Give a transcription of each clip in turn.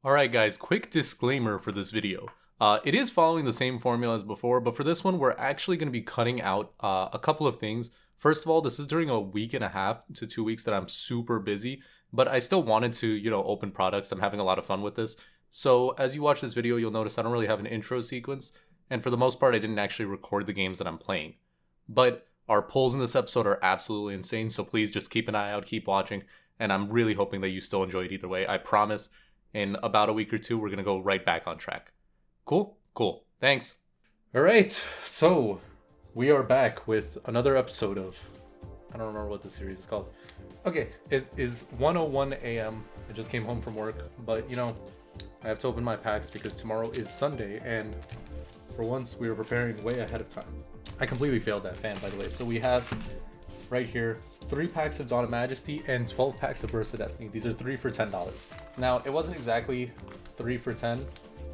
Alright guys, quick disclaimer for this video. It is following the same formula as before, but for this one we're actually going to be cutting out a couple of things. First of all, this is during a week and a half to 2 weeks that I'm super busy, but I still wanted to, open products. I'm having a lot of fun with this. So as you watch this video, you'll notice I don't really have an intro sequence, and for the most part I didn't actually record the games that I'm playing. But our polls in this episode are absolutely insane, so please just keep an eye out, keep watching, and I'm really hoping that you still enjoy it either way. I promise in about a week or two, we're going to go right back on track. Cool? Cool. Thanks. All right. So we are back with another episode of, I don't remember what the series is called. Okay. It is 1:01 a.m. I just came home from work, but I have to open my packs because tomorrow is Sunday. And for once we are preparing way ahead of time. I completely failed that fan, by the way. So we have right here 3 packs of Dawn of Majesty and 12 packs of Burst of Destiny. These are 3 for $10. Now, it wasn't exactly 3 for 10.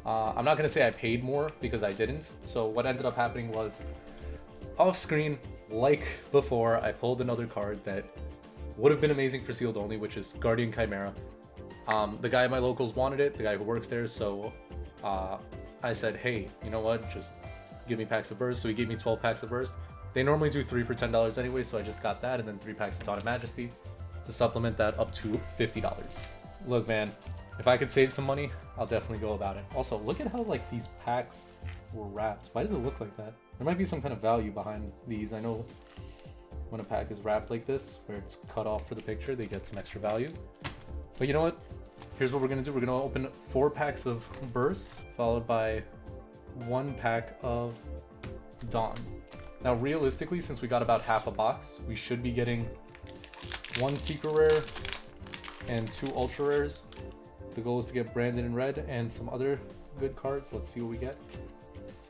I'm not gonna say I paid more because I didn't. So what ended up happening was, off screen, like before, I pulled another card that would have been amazing for sealed only, which is Guardian Chimera. The guy at my locals wanted it, the guy who works there, so I said, hey, you know what, just give me packs of Burst. So he gave me 12 packs of Burst. They normally do 3 for $10 anyway, so I just got that, and then 3 packs of Dawn of Majesty to supplement that up to $50. Look, man, if I could save some money, I'll definitely go about it. Also, look at how these packs were wrapped. Why does it look like that? There might be some kind of value behind these. I know when a pack is wrapped like this, where it's cut off for the picture, they get some extra value. But you know what? Here's what we're gonna do. We're gonna open 4 packs of Burst, followed by 1 pack of Dawn. Now, realistically, since we got about half a box, we should be getting 1 secret rare and 2 ultra rares. The goal is to get branded in red and some other good cards. Let's see what we get.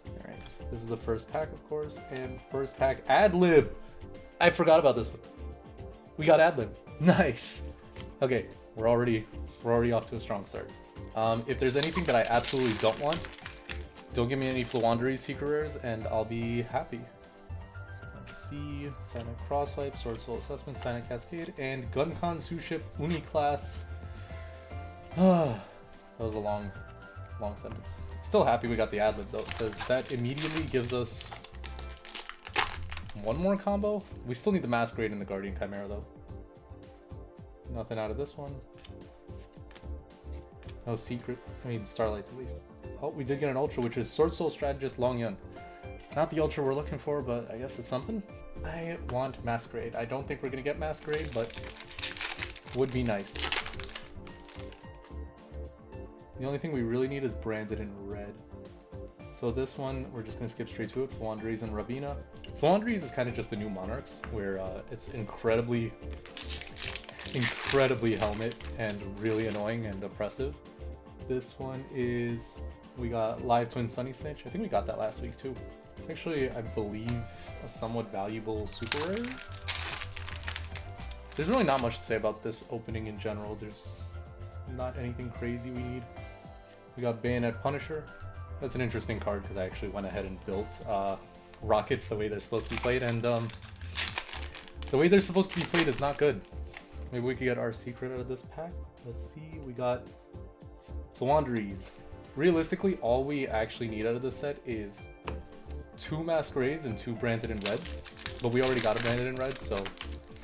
All right, this is the first pack, of course, and first pack Ad-Lib. I forgot about this one. We got Ad-Lib. Nice. Okay, we're already off to a strong start. If there's anything that I absolutely don't want, don't give me any Floowandereeze secret rares, and I'll be happy. See, Silent Crosswipe, Sword Soul Assessment, Silent Cascade, and Guncon Suship Uniclass. That was a long sentence. Still happy we got the Ad-Lib though, because that immediately gives us 1 more combo. We still need the Masquerade and the Guardian Chimera though. Nothing out of this one. No secret. I mean, Starlights at least. Oh, we did get an Ultra, which is Sword Soul Strategist Long Yun. Not the Ultra we're looking for, but I guess it's something. I want Masquerade. I don't think we're gonna get Masquerade, but would be nice. The only thing we really need is branded in red. So this one, we're just gonna skip straight to it. Floowandereeze and Ravina. Floowandereeze is kind of just the new Monarchs, where it's incredibly helmet and really annoying and oppressive. This one is, we got Live Twin Sunny Snitch. I think we got that last week too. It's actually, I believe, a somewhat valuable super rare. There's really not much to say about this opening in general. There's not anything crazy we need. We got Bayonet Punisher. That's an interesting card because I actually went ahead and built rockets the way they're supposed to be played, and the way they're supposed to be played is not good. Maybe we could get our secret out of this pack. Let's see, we got Floowandereeze. Realistically, all we actually need out of this set is 2 Masquerades and 2 branded in reds, but we already got a branded in red, so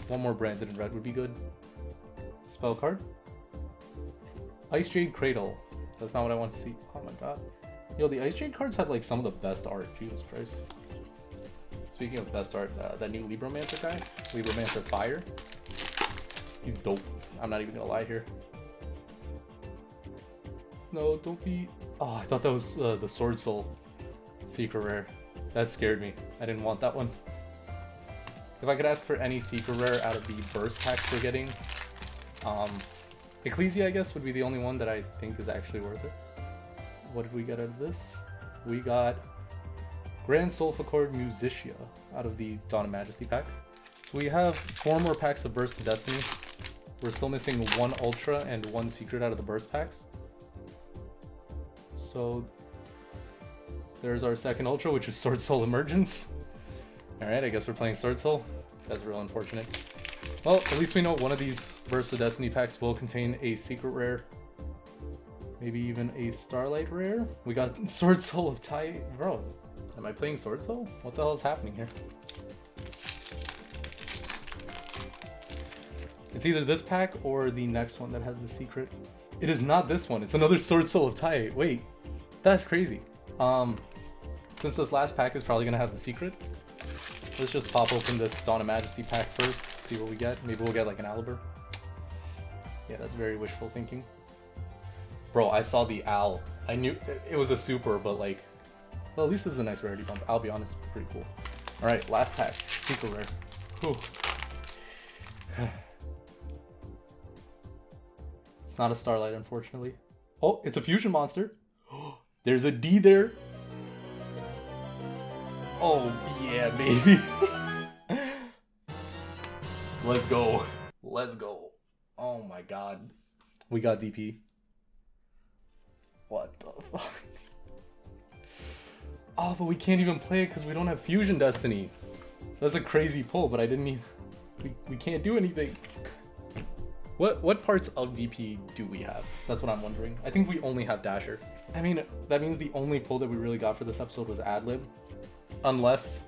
1 more branded in red would be good. Spell card. Ice Jade Cradle. That's not what I want to see. Oh my god. Yo, the Ice Jade cards have some of the best art. Jesus Christ. Speaking of best art, that new Libromancer guy, Libromancer Fire, he's dope. I'm not even gonna lie here. No, don't be... Oh, I thought that was the Sword Soul secret rare. That scared me. I didn't want that one. If I could ask for any secret rare out of the burst packs we're getting, Ecclesia, I guess, would be the only one that I think is actually worth it. What did we get out of this? We got Grand Sulfachord Musicia out of the Dawn of Majesty pack. So we have 4 more packs of Burst of Destiny. We're still missing 1 Ultra and 1 secret out of the burst packs. So there's our second Ultra, which is Sword Soul Emergence. Alright, I guess we're playing Sword Soul. That's real unfortunate. Well, at least we know one of these Burst of Destiny packs will contain a secret rare. Maybe even a Starlight rare. We got Sword Soul of Tai. Bro, am I playing Sword Soul? What the hell is happening here? It's either this pack or the next one that has the secret. It is not this one. It's another Sword Soul of Tai. Wait, that's crazy. Since this last pack is probably gonna have the secret, let's just pop open this Dawn of Majesty pack first. See what we get. Maybe we'll get like an Aliber. Yeah, that's very wishful thinking. Bro, I saw the Al. I knew it was a super, but like, well, at least this is a nice rarity bump. I'll be honest, pretty cool. All right, last pack, super rare. Whew. It's not a Starlight, unfortunately. Oh, it's a fusion monster. There's a D there. Oh, yeah, baby. Let's go. Let's go. Oh my god. We got DP. What the fuck? Oh, but we can't even play it because we don't have Fusion Destiny. That's a crazy pull, but I didn't even... We can't do anything. What parts of DP do we have? That's what I'm wondering. I think we only have Dasher. I mean, that means the only pull that we really got for this episode was Adlib. Unless,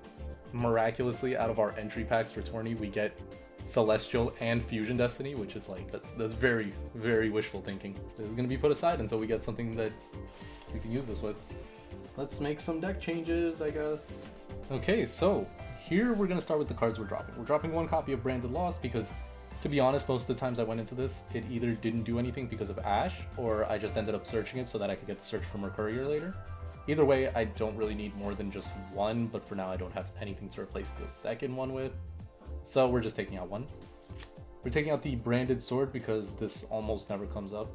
miraculously, out of our entry packs for tourney, we get Celestial and Fusion Destiny, which is like, that's very, very wishful thinking. This is going to be put aside until we get something that we can use this with. Let's make some deck changes, I guess. Okay, so here we're going to start with the cards we're dropping. We're dropping one copy of Branded Lost because, to be honest, most of the times I went into this, it either didn't do anything because of Ash, or I just ended up searching it so that I could get the search for Mercurier later. Either way, I don't really need more than just one, but for now I don't have anything to replace the second one with. So we're just taking out one. We're taking out the Branded Sword because this almost never comes up.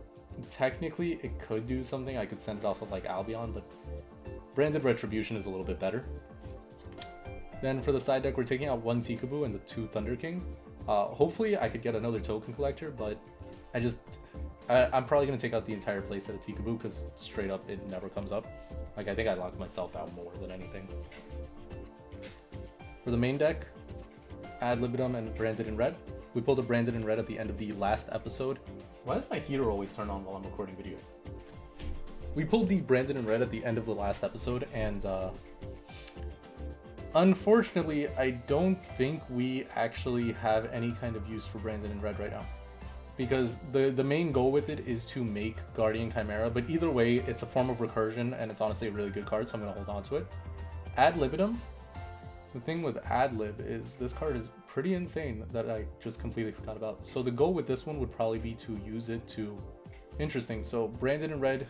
Technically, it could do something. I could send it off of like Albion, but Branded Retribution is a little bit better. Then for the side deck, we're taking out one Tikaboo and the two Thunder Kings. Hopefully I could get another token collector, but I'm probably going to take out the entire playset of Tikaboo because straight up it never comes up. Like, I think I locked myself out more than anything. For the main deck, Ad Libitum and Branded in Red. We pulled a Branded in Red at the end of the last episode. Why does my heater always turn on while I'm recording videos? We pulled the Branded in Red at the end of the last episode, and unfortunately, I don't think we actually have any kind of use for Branded in Red right now. Because the main goal with it is to make Guardian Chimera, but either way, it's a form of recursion, and it's honestly a really good card, so I'm going to hold on to it. Ad Libitum. The thing with Adlib is this card is pretty insane that I just completely forgot about. So the goal with this one would probably be to use it to... Interesting, so Branded in Red,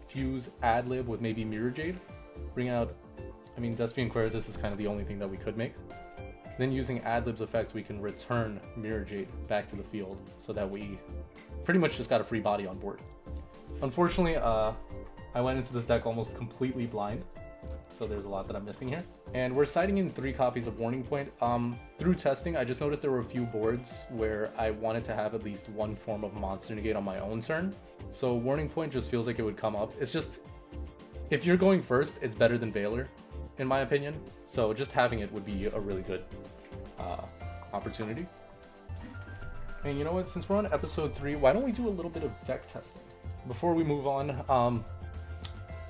fuse Adlib with maybe Mirror Jade, bring out... I mean, Despian Queritus is kind of the only thing that we could make. Then using Adlib's effect, we can return Mirror Jade back to the field so that we pretty much just got a free body on board. Unfortunately, I went into this deck almost completely blind, so there's a lot that I'm missing here. And we're citing in 3 copies of Warning Point. Through testing, I just noticed there were a few boards where I wanted to have at least one form of Monster Negate on my own turn. So Warning Point just feels like it would come up. It's just, if you're going first, it's better than Veiler, in my opinion. So just having it would be a really good opportunity. And you know what, since we're on episode 3, why don't we do a little bit of deck testing? Before we move on,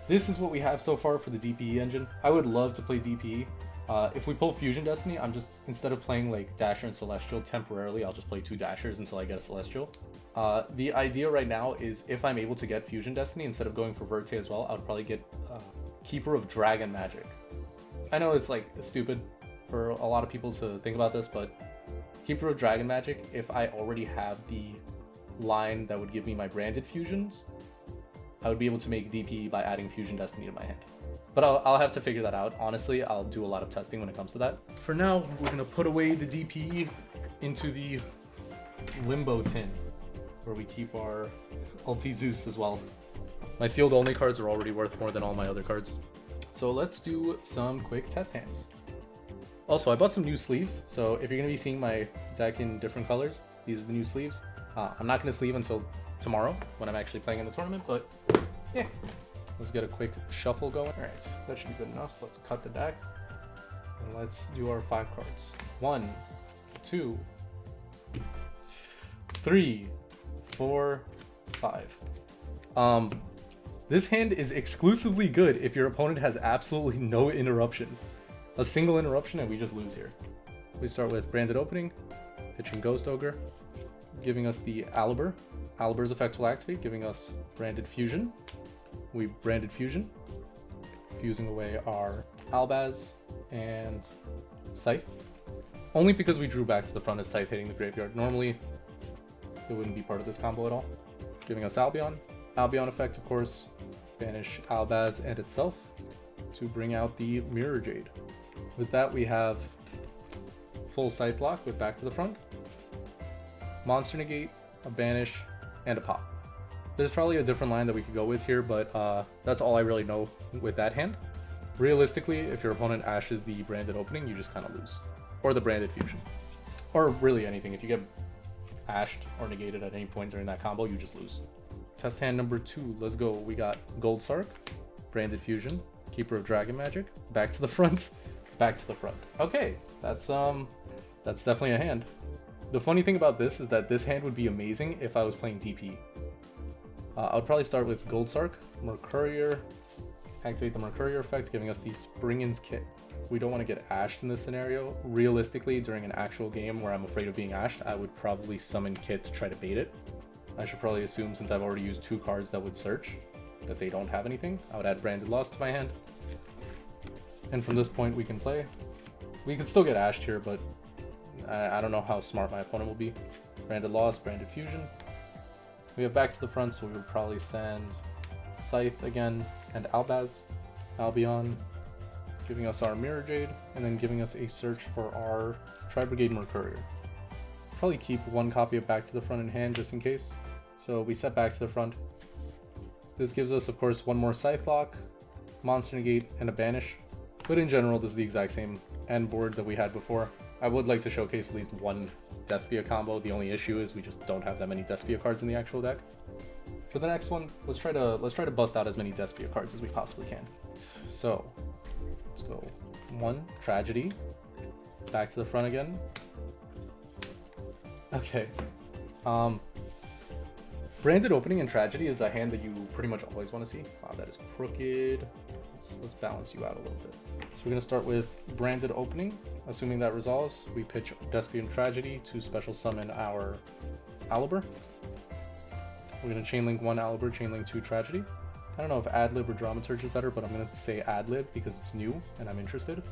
this is what we have so far for the DPE engine. I would love to play DPE. If we pull Fusion Destiny, I'm just, instead of playing like Dasher and Celestial temporarily, I'll just play 2 Dashers until I get a Celestial. The idea right now is if I'm able to get Fusion Destiny, instead of going for Verte as well, I would probably get Keeper of Dragon Magic. I know it's like stupid for a lot of people to think about this, but Keeper of Dragon Magic, if I already have the line that would give me my branded fusions, I would be able to make DP by adding Fusion Destiny to my hand. But I'll have to figure that out. Honestly, I'll do a lot of testing when it comes to that. For now, we're gonna put away the DP into the Limbo tin, where we keep our Ulti Zeus as well. My sealed only cards are already worth more than all my other cards. So let's do some quick test hands. Also, I bought some new sleeves, so if you're gonna be seeing my deck in different colors, these are the new sleeves. I'm not gonna sleeve until tomorrow when I'm actually playing in the tournament, but yeah. Let's get a quick shuffle going. All right, that should be good enough. Let's cut the deck and let's do our 5 cards. 1, 2, 3, 4, 5. This hand is exclusively good if your opponent has absolutely no interruptions. A single interruption and we just lose here. We start with Branded Opening, pitching Ghost Ogre, giving us the Aliber. Aliber's effect will activate, giving us Branded Fusion. We Branded Fusion, fusing away our Albaz and Scythe. Only because we drew back to the front as Scythe hitting the graveyard. Normally, it wouldn't be part of this combo at all. Giving us Albion. Albion effect, of course, banish Albaz and itself to bring out the Mirror Jade. With that, we have full Scythe block with back to the front, Monster Negate, a banish, and a pop. There's probably a different line that we could go with here, but that's all I really know with that hand. Realistically, if your opponent ashes the Branded Opening, you just kind of lose. Or the Branded Fusion. Or really anything. If you get ashed or negated at any point during that combo, you just lose. Test hand number 2, let's go. We got Gold Sark, Branded Fusion, Keeper of Dragon Magic, back to the front, back to the front. Okay, that's definitely a hand. The funny thing about this is that this hand would be amazing if I was playing DP. I would probably start with Gold Sark, Mercurier, activate the Mercurier effect, giving us the Springin's Kit. We don't want to get ashed in this scenario. Realistically, during an actual game where I'm afraid of being ashed, I would probably summon Kit to try to bait it. I should probably assume, since I've already used 2 cards that would search, that they don't have anything. I would add Branded Loss to my hand. And from this point, we can play. We could still get ashed here, but I don't know how smart my opponent will be. Branded Loss, Branded Fusion. We have back to the front, so we would probably send Scythe again and Albaz. Albion, giving us our Mirror Jade, and then giving us a search for our Tri-Brigade Mercurier. Probably keep 1 copy of back to the front in hand just in case. So we set back to the front. This gives us, of course, 1 more Scythe lock, Monster Negate, and a banish. But in general, this is the exact same end board that we had before. I would like to showcase at least 1 Despia combo. The only issue is we just don't have that many Despia cards in the actual deck. For the next one, let's try to bust out as many Despia cards as we possibly can. So let's go 1 Tragedy, back to the front again. Okay. Branded Opening and Tragedy is a hand that you pretty much always want to see. Wow, that is crooked. Let's balance you out a little bit. So we're going to start with Branded Opening. Assuming that resolves, we pitch Despian Tragedy to special summon our Aliber. We're going to chainlink 1 Aliber, chainlink 2 Tragedy. I don't know if Adlib or Dramaturge is better, but I'm going to say Adlib because it's new and I'm interested.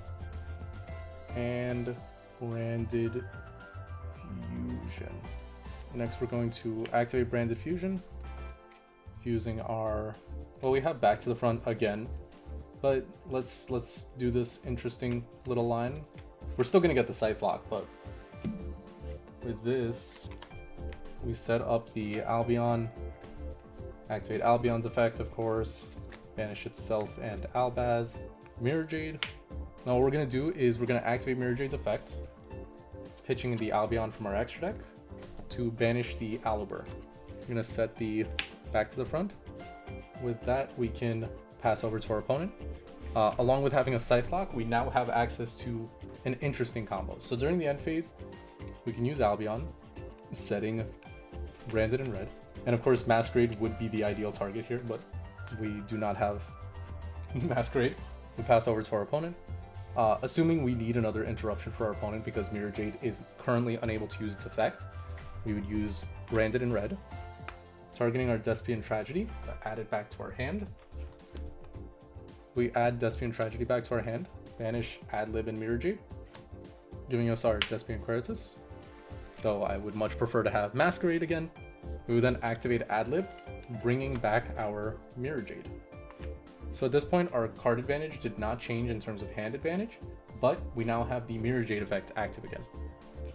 And Branded Fusion. Next, we're going to activate Branded Fusion, fusing our... Well, we have back to the front again, but let's do this interesting little line. We're still going to get the Scythe lock, but with this, we set up the Albion, activate Albion's effect, of course, banish itself and Albaz, Mirror Jade. Now what we're going to do is we're going to activate Mirror Jade's effect, pitching the Albion from our extra deck to banish the Aliber. We're going to set the back to the front. With that, we can pass over to our opponent. Along with having a Scythe lock, we now have access to an interesting combo. So during the end phase, we can use Albion, setting Branded in red. And of course, Masquerade would be the ideal target here, but we do not have Masquerade. We pass over to our opponent. Assuming we need another interruption for our opponent because Mirror Jade is currently unable to use its effect, we would use Branded in red, targeting our Despian Tragedy to add it back to our hand. We add Despian Tragedy back to our hand, banish Adlib and Mirror Jade, giving us our Despian Quiritus, though I would much prefer to have Masquerade again. We would then activate Adlib, bringing back our Mirror Jade. So at this point, our card advantage did not change in terms of hand advantage, but we now have the Mirror Jade effect active again.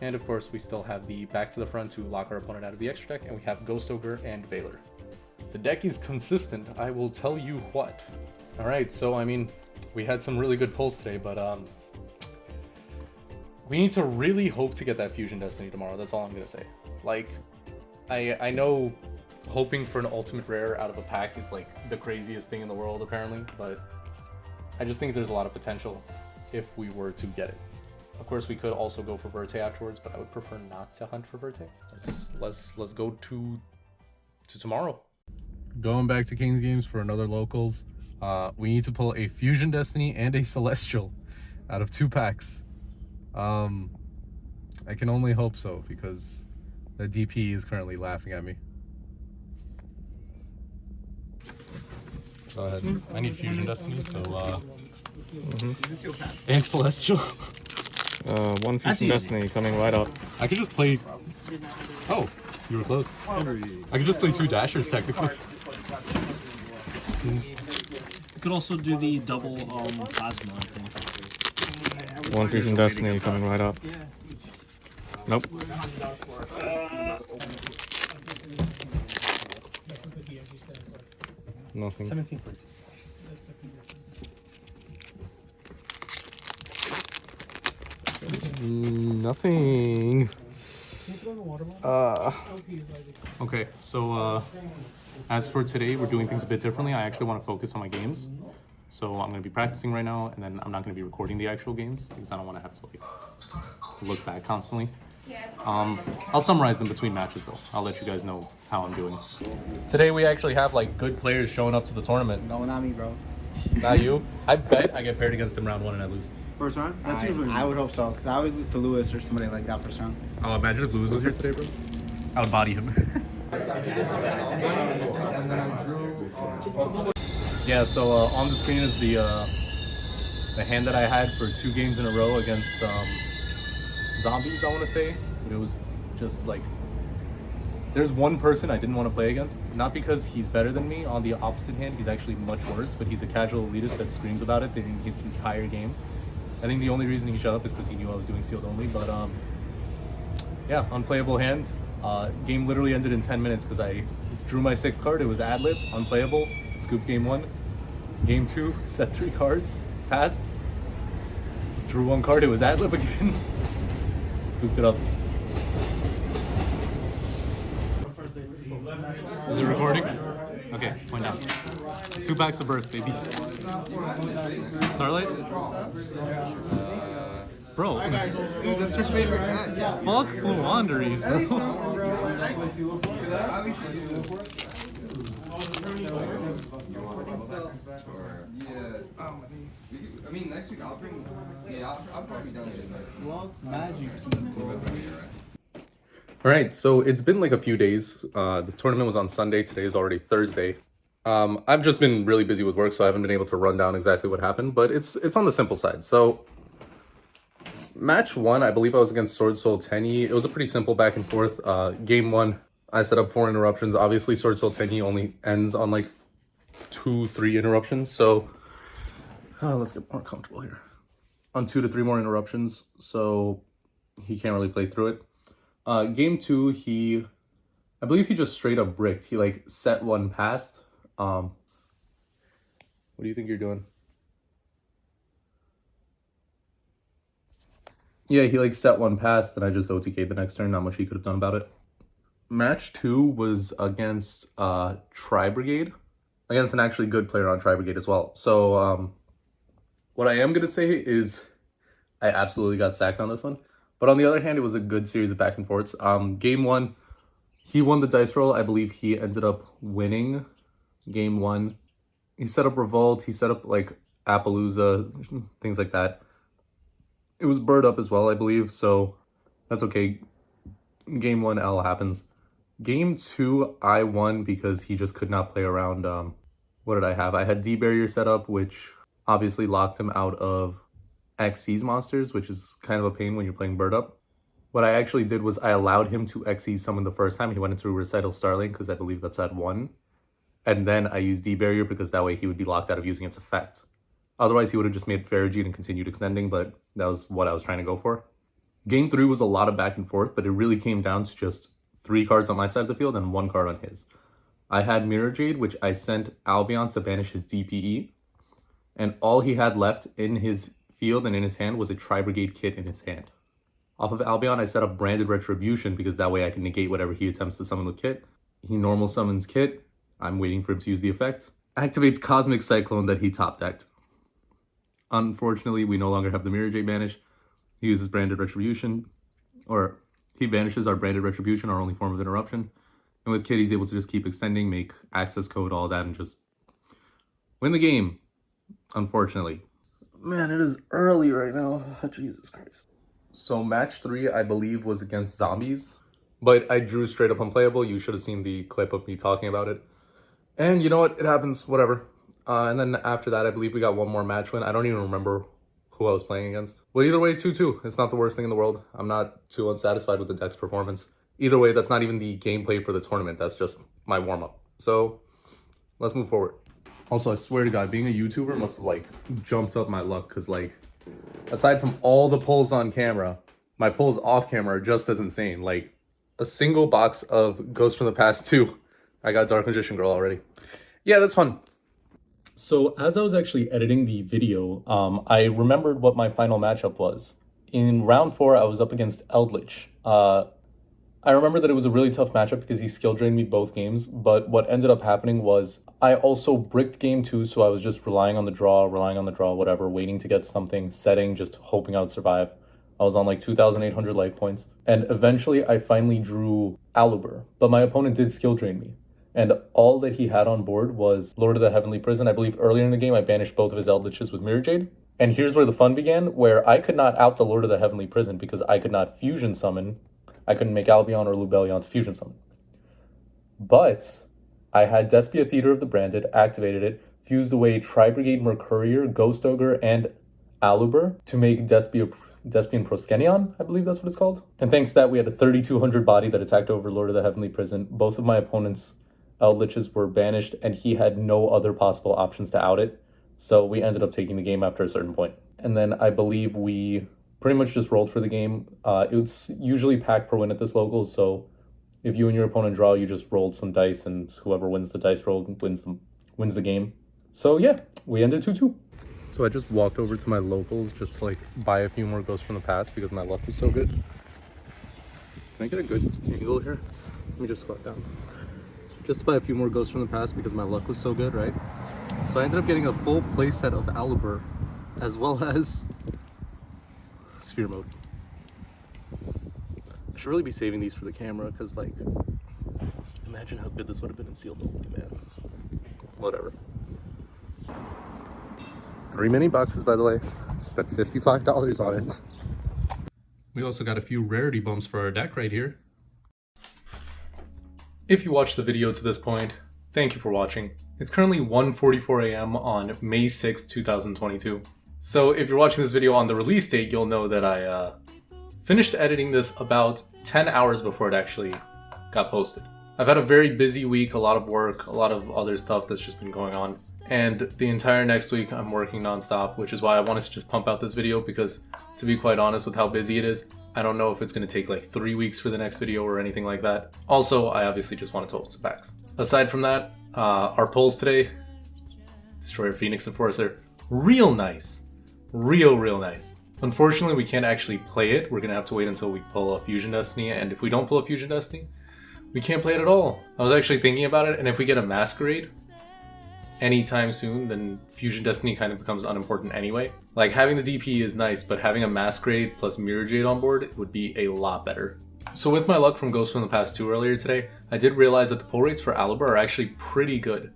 And of course, we still have the back to the front to lock our opponent out of the extra deck, and we have Ghost Ogre and Veiler. The deck is consistent, I will tell you what. Alright, so I mean, we had some really good pulls today, but we need to really hope to get that Fusion Destiny tomorrow, that's all I'm gonna say. Like, I know hoping for an ultimate rare out of a pack is like the craziest thing in the world apparently, but I just think there's a lot of potential if we were to get it. Of course, we could also go for Verte afterwards, but I would prefer not to hunt for Verte. Let's go to tomorrow. Going back to King's Games for another locals. We need to pull a Fusion Destiny and a Celestial out of 2 packs. I can only hope so because the DP is currently laughing at me. Go ahead. I need Fusion Destiny, so and Celestial. One Fusion Destiny coming right up. I could just play. Oh, you were close. I could just play 2 Dashers technically. You could also do the double plasma, I think. One Fusion Destiny coming right up. Nope. Nothing. 17 points. Nothing. Okay, so as for today, we're doing things a bit differently. I actually want to focus on my games. So I'm going to be practicing right now, and then I'm not going to be recording the actual games because I don't want to have to like look back constantly. I'll summarize them between matches though. I'll let you guys know how I'm doing. Today we actually have like good players showing up to the tournament. No, not me, bro. Not you? I bet I get paired against him round 1 and I lose. First round? That's usually I would hope so, because I always lose to Lewis or somebody like that first round. Oh, imagine if Lewis was here today, bro. I would body him. Yeah, so on the screen is the hand that I had for 2 games in a row against zombies, I want to say. But it was just like, there's one person I didn't want to play against, not because he's better than me. On the opposite hand, he's actually much worse, but he's a casual elitist that screams about it in his entire game. I think the only reason he shut up is because he knew I was doing sealed only, but yeah, unplayable hands. Game literally ended in 10 minutes because I drew my 6th card. It was ad-lib, unplayable, scoop game 1. Game 2, set 3 cards, passed, drew 1 card, it was ad-lib again, scooped it up. Is it recording? Okay, went down. 2 packs of burst, baby. Starlight? Bro. Dude, that's your favorite tag. Fuck Fluanderies, bro. I mean, next week I'll bring. Yeah, I'll probably done it. Magic. Alright, so it's been like a few days. The tournament was on Sunday. Today is already Thursday. I've just been really busy with work, so I haven't been able to run down exactly what happened, but it's on the simple side. So, match 1, I believe I was against Sword Soul Tenyi. It was a pretty simple back and forth. Game 1, I set up 4 interruptions. Obviously, Sword Soul Tenyi only ends on like 2-3 interruptions, so let's get more comfortable here. On 2 to 3 more interruptions, so he can't really play through it. Game 2, I believe he just straight up bricked. He like set 1 past. What do you think you're doing? Yeah, he like set 1 past, and I just OTK'd the next turn. Not much he could have done about it. Match 2 was against Tri Brigade, against an actually good player on Tri Brigade as well. So what I am gonna say is I absolutely got sacked on this one. But on the other hand, it was a good series of back and forths. Game 1, he won the dice roll. I believe he ended up winning game 1. He set up Revolt. He set up like Appaloosa, things like that. It was bird up as well, I believe. So that's okay. Game 1 L happens. Game 2, I won because he just could not play around. What did I have? I had D-Barrier set up, which obviously locked him out of XC's monsters, which is kind of a pain when you're playing bird up. What I actually did was I allowed him to XC summon the first time. He went into Recital Starling because I believe that's at 1. And then I used D-Barrier because that way he would be locked out of using its effect. Otherwise, he would have just made Farigene and continued extending, but that was what I was trying to go for. Game 3 was a lot of back and forth, but it really came down to just 3 cards on my side of the field and 1 card on his. I had Mirror Jade, which I sent Albion to banish his DPE, and all he had left in his field and in his hand was a Tri-Brigade kit in his hand. Off of Albion, I set up Branded Retribution because that way I can negate whatever he attempts to summon with kit. He normal summons kit. I'm waiting for him to use the effect. Activates Cosmic Cyclone that he top decked. Unfortunately, we no longer have the Mirror Jade banish. He uses Branded Retribution, or he banishes our Branded Retribution, our only form of interruption. And with Kid, he's able to just keep extending, make access code, all that, and just win the game, unfortunately. Man, it is early right now. Jesus Christ. So match 3, I believe, was against zombies. But I drew straight up unplayable. You should have seen the clip of me talking about it. And you know what? It happens. Whatever. And then after that, I believe we got one more match win. I don't even remember who I was playing against. But either way, 2-2. It's not the worst thing in the world. I'm not too unsatisfied with the deck's performance. Either way, that's not even the gameplay for the tournament. That's just my warm-up. So let's move forward. Also, I swear to God, being a YouTuber must have, like, jumped up my luck. Because, like, aside from all the pulls on camera, my pulls off camera are just as insane. Like, a single box of Ghost from the Past 2. I got Dark Magician Girl already. Yeah, that's fun. So as I was actually editing the video, I remembered what my final matchup was. In round 4, I was up against Eldritch. I remember that it was a really tough matchup because he skill drained me both games, but what ended up happening was I also bricked game 2, so I was just relying on the draw, whatever, waiting to get something, setting, just hoping I would survive. I was on like 2,800 life points, and eventually I finally drew Aluber, but my opponent did skill drain me. And all that he had on board was Lord of the Heavenly Prison. I believe earlier in the game I banished both of his Eldritches with Mirror Jade. And here's where the fun began, where I could not out the Lord of the Heavenly Prison because I could not fusion summon. I couldn't make Albion or Lubellion to fusion summon. But I had Despia Theater of the Branded, activated it, fused away Tri-Brigade Mercurier, Ghost Ogre, and Aluber to make Despian Proskenion, I believe that's what it's called. And thanks to that, we had a 3,200 body that attacked over Lord of the Heavenly Prison. Both of my opponents' Eldritches were banished, and he had no other possible options to out it. So we ended up taking the game after a certain point. And then I believe we pretty much just rolled for the game. It's usually pack per win at this local, so if you and your opponent draw, you just rolled some dice, and whoever wins the dice roll wins the game. So yeah, we ended 2-2. So I just walked over to my locals just to like buy a few more Ghosts from the Past because my luck was so good. Can I get a good angle here? Let me just squat down. Just to buy a few more Ghosts from the Past because my luck was so good, right? So I ended up getting a full playset of Aluber as well as Sphere Mode. I should really be saving these for the camera because, like, imagine how good this would have been in sealed only, man. Whatever. 3 mini boxes, by the way. Spent $55 on it. We also got a few rarity bumps for our deck right here. If you watched the video to this point, thank you for watching. It's currently 1:44 a.m. on May 6, 2022. So if you're watching this video on the release date, you'll know that I finished editing this about 10 hours before it actually got posted. I've had a very busy week, a lot of work, a lot of other stuff that's just been going on. And the entire next week I'm working nonstop, which is why I wanted to just pump out this video because, to be quite honest with how busy it is, I don't know if it's going to take like 3 weeks for the next video or anything like that. Also, I obviously just wanted to open some packs. Aside from that, our pulls today, Destroyer, Phoenix, Enforcer, real nice. Real nice. Unfortunately, we can't actually play it. We're going to have to wait until we pull a Fusion Destiny, and if we don't pull a Fusion Destiny, we can't play it at all. I was actually thinking about it, and if we get a Masquerade anytime soon, then Fusion Destiny kind of becomes unimportant anyway. Like, having the DP is nice, but having a Masquerade plus Mirror Jade on board would be a lot better. So with my luck from Ghost from the Past 2 earlier today, I did realize that the pull rates for Aluber are actually pretty good.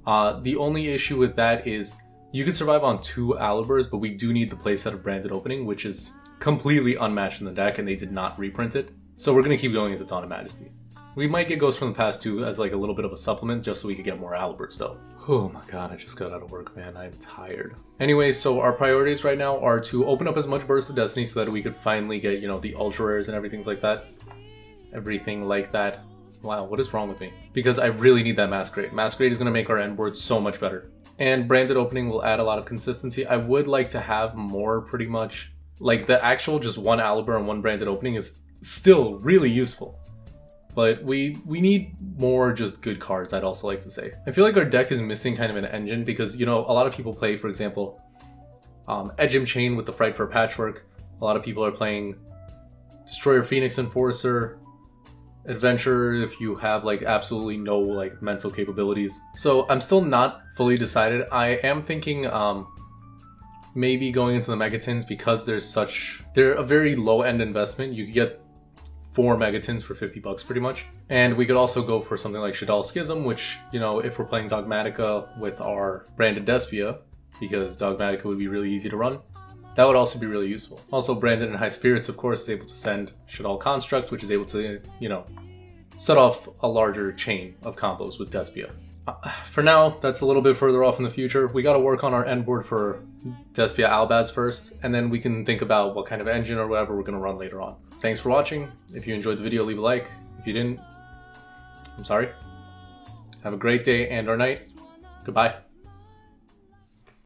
The only issue with that is you could survive on 2 Alubers, but we do need the playset of Branded Opening, which is completely unmatched in the deck, and they did not reprint it. So we're going to keep going as a Dawn of Majesty. We might get Ghost from the Past 2 as like a little bit of a supplement just so we could get more Alubers though. Oh my god, I just got out of work, man. I'm tired. Anyway, so our priorities right now are to open up as much Burst of Destiny so that we could finally get, you know, the Ultra Rares and everything like that. Wow, what is wrong with me? Because I really need that Masquerade. Masquerade is going to make our end board so much better. And Branded Opening will add a lot of consistency. I would like to have more, pretty much. Like, the actual just 1 Aluber and 1 Branded Opening is still really useful. But we need more just good cards, I'd also like to say. I feel like our deck is missing kind of an engine because, you know, a lot of people play, for example, Edgem Chain with the Fright for Patchwork. A lot of people are playing Destroyer, Phoenix, Enforcer, Adventure if you have like absolutely no like mental capabilities. So I'm still not fully decided. I am thinking maybe going into the Megatins because they're a very low end investment. You could get 4 Megatons for 50 bucks pretty much. And we could also go for something like Shadal Schism, which, you know, if we're playing Dogmatica with our branded Despia, because Dogmatica would be really easy to run, that would also be really useful. Also, Branded and High Spirits, of course, is able to send Shadal Construct, which is able to, you know, set off a larger chain of combos with Despia. For now, that's a little bit further off in the future. We got to work on our end board for Despia Albaz first, and then we can think about what kind of engine or whatever we're going to run later on. Thanks for watching. If you enjoyed the video, leave a like. If you didn't, I'm sorry. Have a great day and or night. Goodbye.